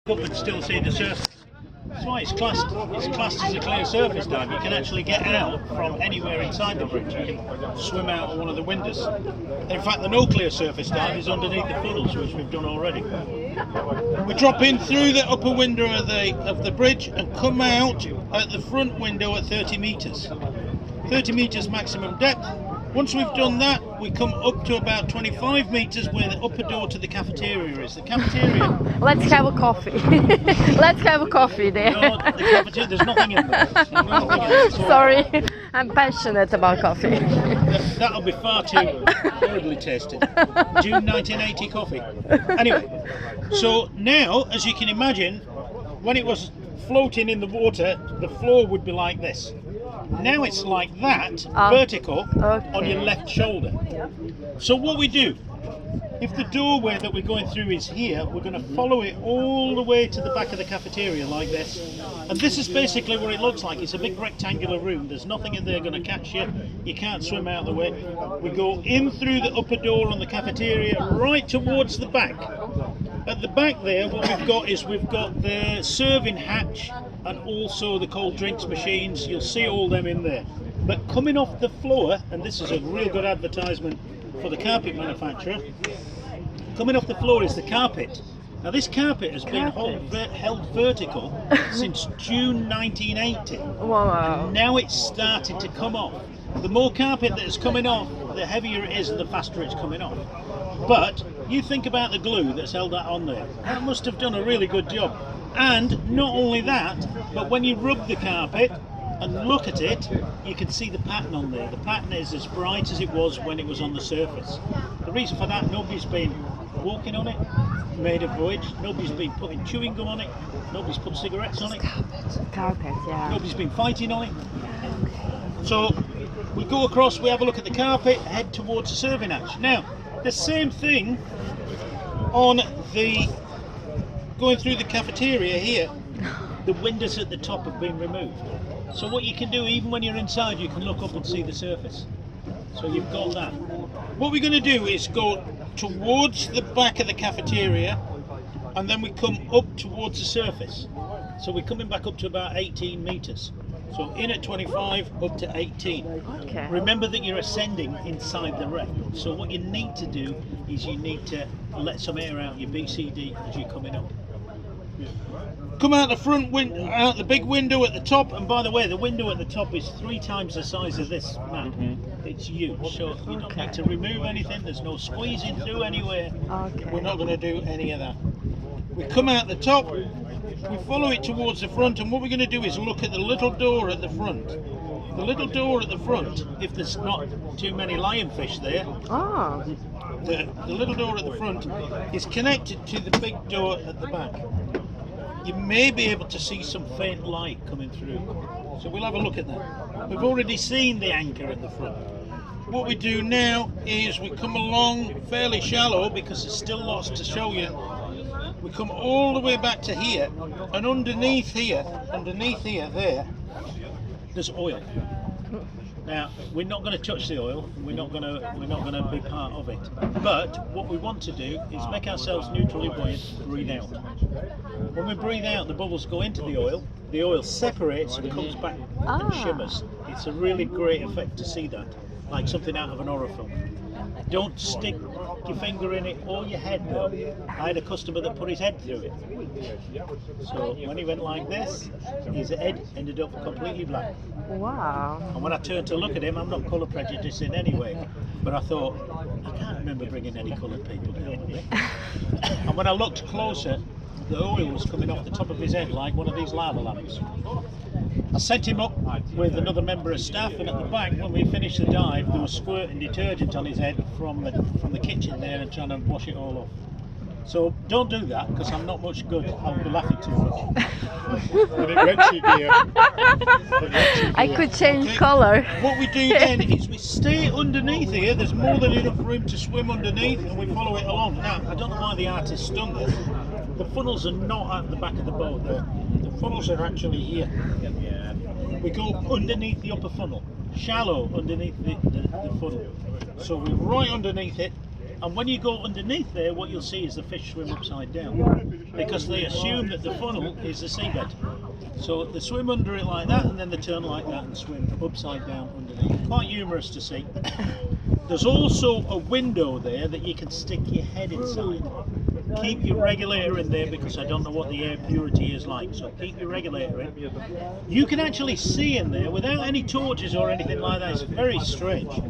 Up and still see the surface. That's why it's classed as a clear surface dive. You can actually get out from anywhere inside the bridge. You can swim out of one of the windows. In fact, the no clear surface dive is underneath the funnels, which we've done already. We drop in through the upper window of the bridge and come out at the front window at 30 metres. 30 metres maximum depth. Once we've done that, we come up to about 25 metres where the upper door to the cafeteria is. The cafeteria... Let's have a coffee. Let's have a coffee there. No, the cafeteria, there's nothing in there. There's nothing in there. Sorry, I'm passionate about coffee. That'll be far too horribly tasted. June 1980 coffee. Anyway, so now, as you can imagine, when it was floating in the water, the floor would be like this. Now it's like that, vertical, on your left shoulder. So what we do, if the doorway that we're going through is here, we're going to follow it all the way to the back of the cafeteria like this. And this is basically what it looks like. It's a big rectangular room. There's nothing in there going to catch you. You can't swim out of the way. We go in through the upper door on the cafeteria, right towards the back. At the back there, what we've got is we've got the serving hatch and also the cold drinks machines. You'll see all them in there. But coming off the floor, and this is a real good advertisement for the carpet manufacturer, coming off the floor is the carpet. Now this carpet has been held vertical since June 1980. Wow. And now it's starting to come off. The more carpet that is coming off, the heavier it is and the faster it's coming off. But you think about the glue that's held that on there. That must have done a really good job. And not only that, but when you rub the carpet and look at it, you can see the pattern on there. The pattern is as bright as it was when it was on the surface. The reason for that, nobody's been walking on it, made a voyage, nobody's been putting chewing gum on it, nobody's put cigarettes on it, Carpet, yeah. nobody's been fighting on it. So we go across, we have a look at the carpet, head towards the serving hatch. Now, the same thing on the going through the cafeteria here. The windows at the top have been removed. So what you can do, even when you're inside, you can look up and see the surface. So you've got that. What we're going to do is go towards the back of the cafeteria and then we come up towards the surface. So we're coming back up to about 18 metres. So in at 25, up to 18. Okay. Remember that you're ascending inside the wreck. So what you need to do is you need to let some air out your BCD as you're coming up. Come out the front window, out the big window at the top. And by the way, the window at the top is 3 times the size of this map. It's huge, so you don't need to remove anything. There's no squeezing through anywhere. Okay. We're not going to do any of that. We come out the top, we follow it towards the front, and what we're going to do is look at the little door at the front. The little door at the front, if there's not too many lionfish there, Oh, the little door at the front is connected to the big door at the back. You may be able to see some faint light coming through. So we'll have a look at that. We've already seen the anchor at the front. What we do now is we come along fairly shallow because there's still lots to show you. We come all the way back to here, and underneath here, there, there's oil. Now we're not going to touch the oil. We're not going to be part of it. But what we want to do is make ourselves neutrally buoyant. Breathe out. When we breathe out, the bubbles go into the oil. The oil separates and comes back and shimmers. It's a really great effect to see that, like something out of an horror film. Don't stick your finger in it or your head though. I had a customer that put his head through it. So when he went like this, his head ended up completely black. wow. And when I turned to look at him, I'm not colour prejudiced in any way, but I thought, I can't remember bringing any coloured people down with me. And when I looked closer, the oil was coming off the top of his head like one of these lava lamps. I sent him up with another member of staff, and at the back, when we finished the dive, there was squirting detergent on his head from the kitchen there and trying to wash it all off. So don't do that, because I'm not much good. I'll be laughing too much. But it wrecks your gear. I could change color. What we do then is we stay underneath here. There's more than enough room to swim underneath, and we follow it along. Now, I don't know why the artist's done this. The funnels are not at the back of the boat there. The funnels are actually here. We go underneath the upper funnel, shallow underneath the funnel. So we're right underneath it, And when you go underneath there, what you'll see is the fish swim upside down, because they assume that the funnel is the seabed. So they swim under it like that, and then they turn like that and swim upside down underneath. Quite humorous to see. There's also a window there that you can stick your head inside. Keep your regulator in there, because I don't know what the air purity is like, so keep your regulator in. You can actually see in there without any torches or anything like that. It's very strange,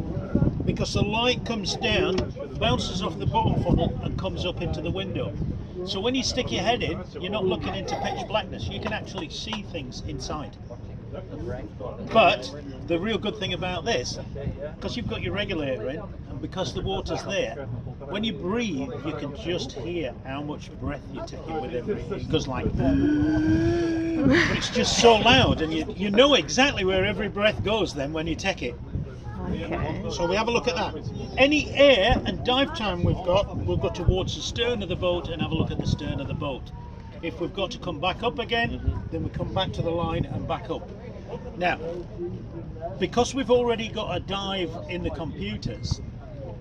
because the light comes down, bounces off the bottom funnel and comes up into the window. So when you stick your head in, you're not looking into pitch blackness. You can actually see things inside. But the real good thing about this, because you've got your regulator in, and because the water's there, when you breathe, you can just hear how much breath you're taking with everything. It goes like, but it's just so loud, and you know exactly where every breath goes then when you take it. Okay. So we have a look at that. Any air and dive time we've got, we'll go towards the stern of the boat and have a look at the stern of the boat. If we've got to come back up again, then we come back to the line and back up. Now, because we've already got a dive in the computers,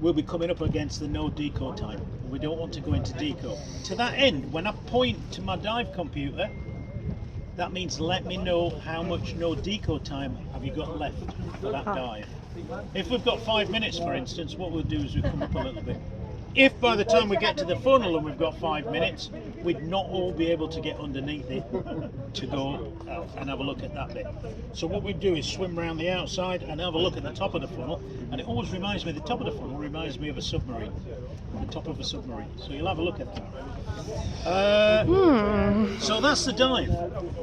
we'll be coming up against the no deco time. We don't want to go into deco. To that end, when I point to my dive computer, that means let me know how much no deco time have you got left for that dive. If we've got 5 minutes, for instance, what we'll do is we come up a little bit. If by the time we get to the funnel and we've got 5 minutes, we'd not all be able to get underneath it to go and have a look at that bit. So what we do is swim around the outside and have a look at the top of the funnel, and it always reminds me, the top of the funnel reminds me of a submarine, the top of a submarine. So you'll have a look at that. So that's the dive.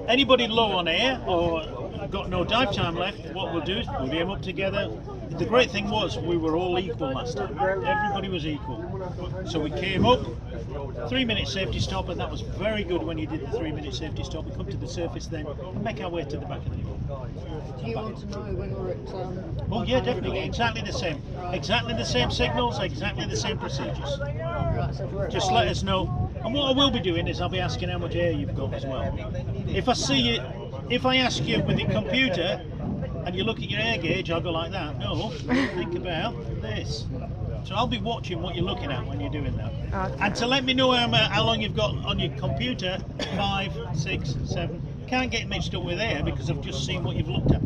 Anybody low on air or got no dive time left, what we'll do is we'll aim up together. The great thing was we were all equal last time. Everybody was equal. So we came up, 3-minute safety stop, and that was very good when you did the 3-minute safety stop. We come to the surface then and make our way to the back of the boat. Do you want to know when we're at Oh yeah, definitely, exactly the same. Exactly the same signals, exactly the same procedures. right, so we're at Just let us know. And what I will be doing is I'll be asking how much air you've got as well. If I see you, if I ask you with your computer and you look at your air gauge, I'll go like that. No, think about this. So I'll be watching what you're looking at when you're doing that. Okay. And to let me know how long you've got on your computer, 5, 6, 7. Can't get mixed up with air because I've just seen what you've looked at.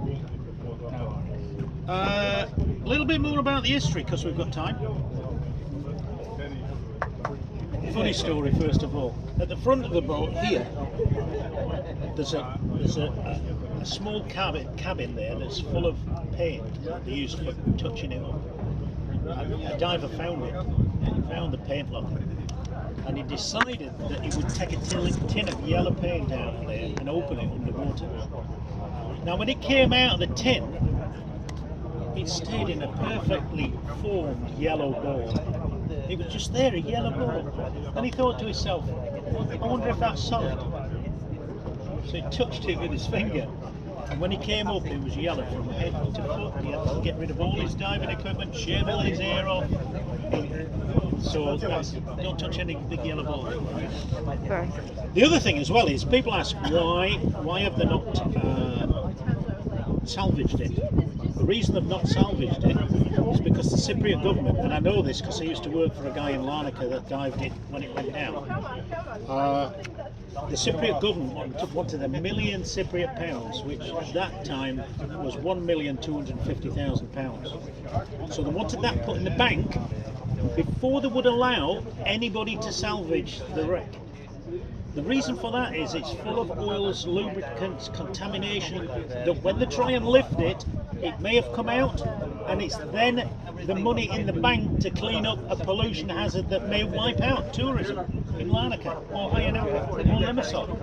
A little bit more about the history because we've got time. Funny story first of all. At the front of the boat here, there's a small cabin there that's full of paint they use for touching it up. A diver found it. He found the paint locker, and he decided that he would take a tin of yellow paint out of there and open it underwater. Now, when it came out of the tin, it stayed in a perfectly formed yellow ball. It was just there, a yellow ball. And he thought to himself, I wonder if that's solid. So he touched it with his finger. And when he came up, it was yellow from head to foot. He had to get rid of all his diving equipment, shave all his hair off. So don't touch any big yellow balls. Sorry. The other thing as well is people ask why have they not salvaged it? The reason they've not salvaged it is because the Cypriot government, and I know this because I used to work for a guy in Larnaca that dived it when it went down. The Cypriot government wanted £1 million Cypriot pounds, which at that time was £1,250,000. So they wanted that put in the bank before they would allow anybody to salvage the wreck. The reason for that is it's full of oils, lubricants, contamination, that when they try and lift it, it may have come out, and it's then the money in the bank to clean up a pollution hazard that may wipe out tourism in Larnaca or Ionaka or Limassol.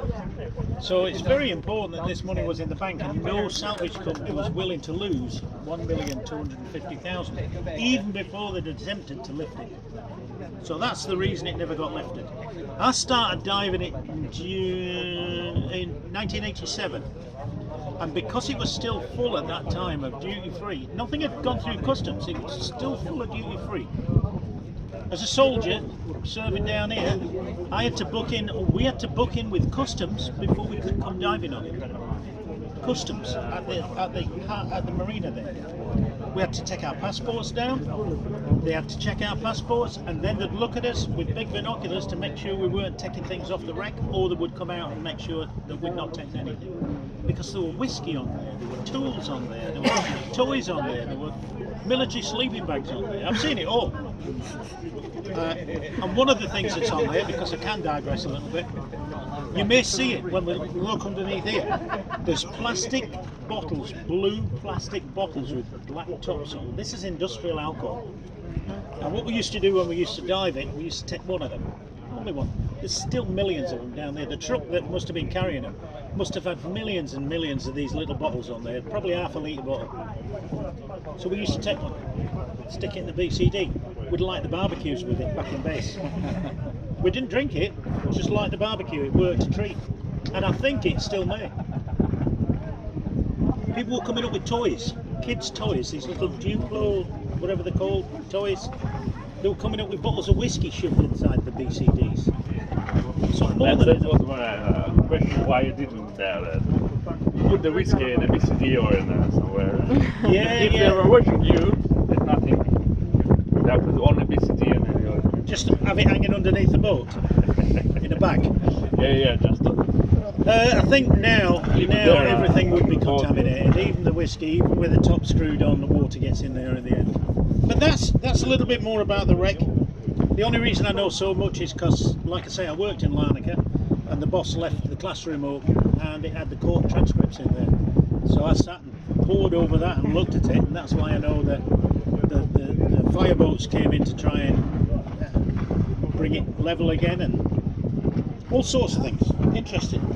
So it's very important that this money was in the bank, and no salvage company was willing to lose $1,250,000 even before they'd attempted to lift it. So that's the reason it never got lifted. I started diving it in 1987, and because it was still full at that time of duty free, nothing had gone through customs, it was still full of duty free. As a soldier serving down here, we had to book in with customs before we could come diving on it. Customs at the marina there. We had to take our passports down. They had to check our passports, and then they'd look at us with big binoculars to make sure we weren't taking things off the wreck, or they would come out and make sure that we'd not taken anything. Because there were whiskey on there, there were tools on there were toys on there were military sleeping bags on there. I've seen it all. And one of the things that's on there, because I can digress a little bit, you may see it when we look underneath here. There's plastic bottles, blue plastic bottles with black tops on. This is industrial alcohol. And what we used to do when we used to dive it, we used to take one of them, only one. There's still millions of them down there. The truck that must have been carrying them must have had millions and millions of these little bottles on there, probably half a litre bottle. So we used to take one, stick it in the BCD. We'd light the barbecues with it back in base. We didn't drink it, just light the barbecue. It worked a treat. And I think it still may. People were coming up with toys, kids' toys, these little Duplo, whatever they're called, toys. They were coming up with bottles of whiskey shoved inside the BCDs. So more That than was my question, why you didn't put the whiskey in a BCD or in somewhere. If they were watching you, there's nothing. That was only BCD and then you just have it hanging underneath the boat in a bag. yeah, just. I think now everything would be contaminated, even the whiskey, even with the top screwed on, the water gets in there in the end. But that's a little bit more about the wreck. The only reason I know so much is because, like I say, I worked in Larnaca, and the boss left the classroom open, and it had the court transcripts in there. So I sat and pored over that and looked at it, and that's why I know that the fireboats came in to try and bring it level again, and all sorts of things. Interesting.